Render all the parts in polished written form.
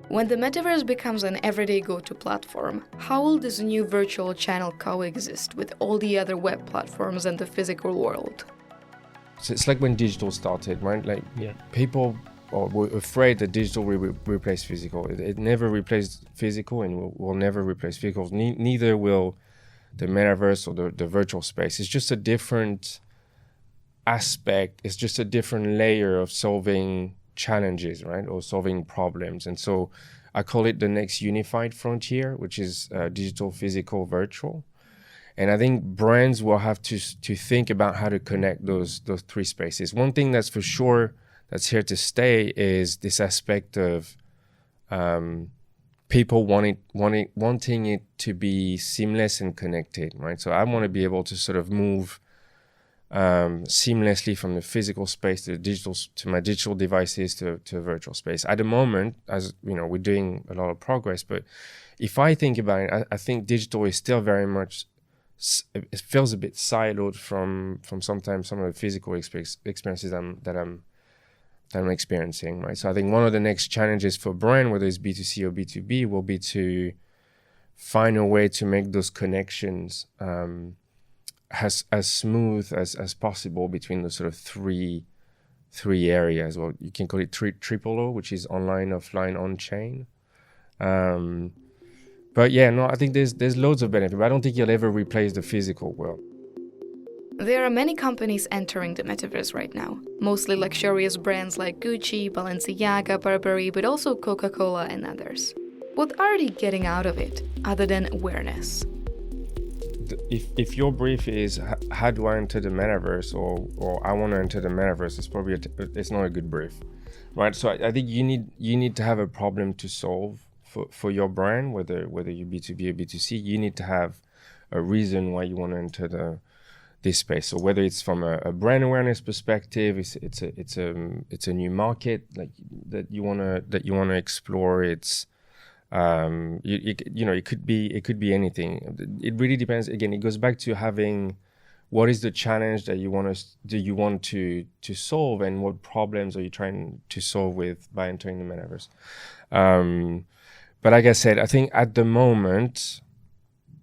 When the Metaverse becomes an everyday go-to platform, how will this new virtual channel coexist with all the other web platforms and the physical world? So it's like when digital started, right? Like people were afraid that digital will replace physical. It never replaced physical and will never replace physical. Neither will the metaverse or the virtual space. It's just a different aspect. It's just a different layer of solving challenges, right? Or solving problems. And so I call it the next unified frontier, which is digital, physical, virtual. And I think brands will have to think about how to connect those three spaces. One thing that's for sure that's here to stay is this aspect of people wanting it to be seamless and connected, right? So I want to be able to sort of move seamlessly from the physical space to my digital devices to a virtual space. At the moment, as you know, we're doing a lot of progress, but if I think about it, I think digital is still very much, it feels a bit siloed from sometimes some of the physical experiences that I'm experiencing, right? So I think one of the next challenges for brand, whether it's B2C or B2B, will be to find a way to make those connections as smooth as possible between the sort of three areas. Well, you can call it triple O, which is online, offline, on-chain. But yeah, no, I think there's loads of benefit, but I don't think you'll ever replace the physical world. There are many companies entering the metaverse right now, mostly luxurious brands like Gucci, Balenciaga, Burberry, but also Coca-Cola and others. What are they getting out of it, other than awareness? If your brief is how do I enter the metaverse or I want to enter the metaverse, it's probably it's not a good brief, right? So I think you need to have a problem to solve for your brand, whether you're B2B or B2C. You need to have a reason why you want to enter this space. So whether it's from a brand awareness perspective, it's a new market like that you wanna explore. It's it could be anything. It really depends. Again, it goes back to having what is the challenge that you want to solve, and what problems are you trying to solve by entering the metaverse. But like I said, I think at the moment,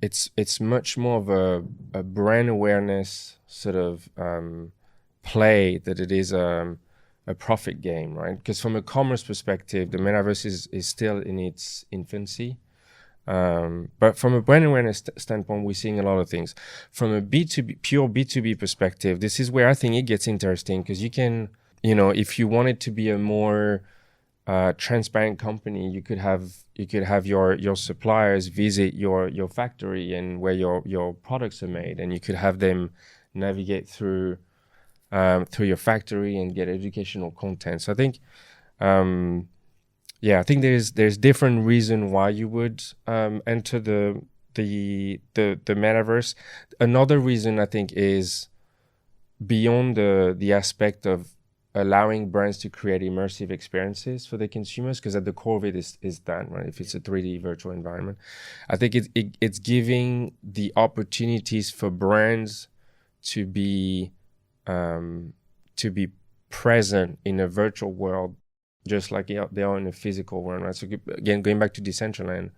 it's much more of a brand awareness sort of play that it is a profit game, right? Because from a commerce perspective, the metaverse is still in its infancy. But from a brand awareness standpoint, we're seeing a lot of things. From a pure B2B perspective, this is where I think it gets interesting, because you can, if you want it to be a more transparent company, you could have your suppliers visit your factory and where your products are made, and you could have them navigate through your factory and get educational content. So I think I think there's different reason why you would enter the metaverse. Another reason I think is beyond the aspect of allowing brands to create immersive experiences for the consumers, because at the core of it is that, right? If it's a 3D virtual environment, I think it's giving the opportunities for brands to be present in a virtual world, just like they are in a physical world, right? So again, going back to Decentraland,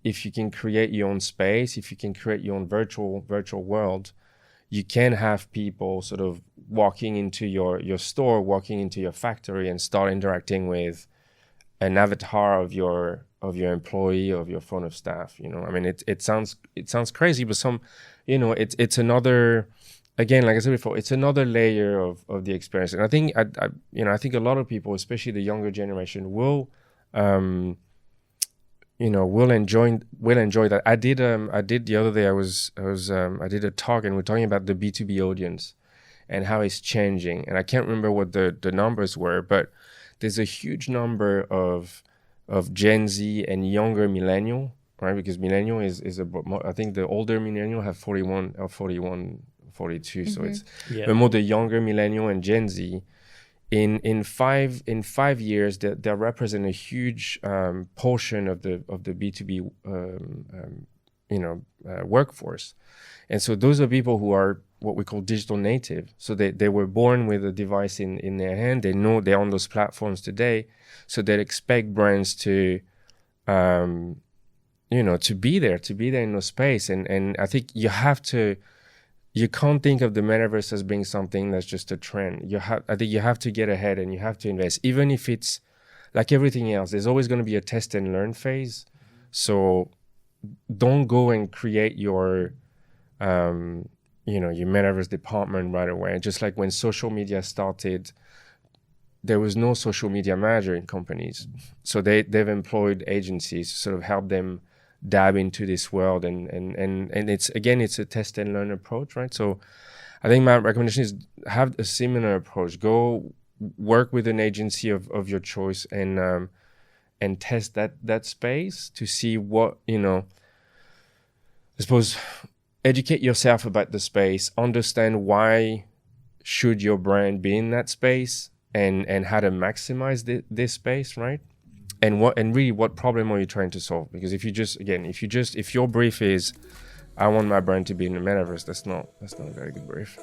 if you can create your own space, if you can create your own virtual world, you can have people sort of walking into your store, walking into your factory, and start interacting with an avatar of your employee, of your front of staff. I mean, it sounds crazy, but it's another, again, like I said before, it's another layer of the experience. And I think I think a lot of people, especially the younger generation, will enjoy that. I did the other day, I did a talk, and we're talking about the B2B audience and how it's changing. And I can't remember what the numbers were, but there's a huge number of Gen Z and younger millennial, right? Because millennial is I think the older millennial have 41 or 42. Mm-hmm. So it's but more the younger millennial and Gen Z. In 5 years, they represent a huge portion of the B2B workforce, and so those are people who are what we call digital native. So they were born with a device in their hand. They know they're on those platforms today. So they expect brands to, to be there in those space. And I think you can't think of the metaverse as being something that's just a trend. I think you have to get ahead and you have to invest, even if it's like everything else. There's always going to be a test and learn phase. So don't go and create your metaverse department right away. Just like when social media started, there was no social media manager in companies. So they've employed agencies to sort of help them dab into this world. And it's a test and learn approach, right? So I think my recommendation is have a similar approach. Go work with an agency of your choice and test that space to see what, I suppose, educate yourself about the space, understand why should your brand be in that space, and how to maximize this space, right? And really what problem are you trying to solve? Because if your brief is, I want my brand to be in the metaverse, that's not a very good brief.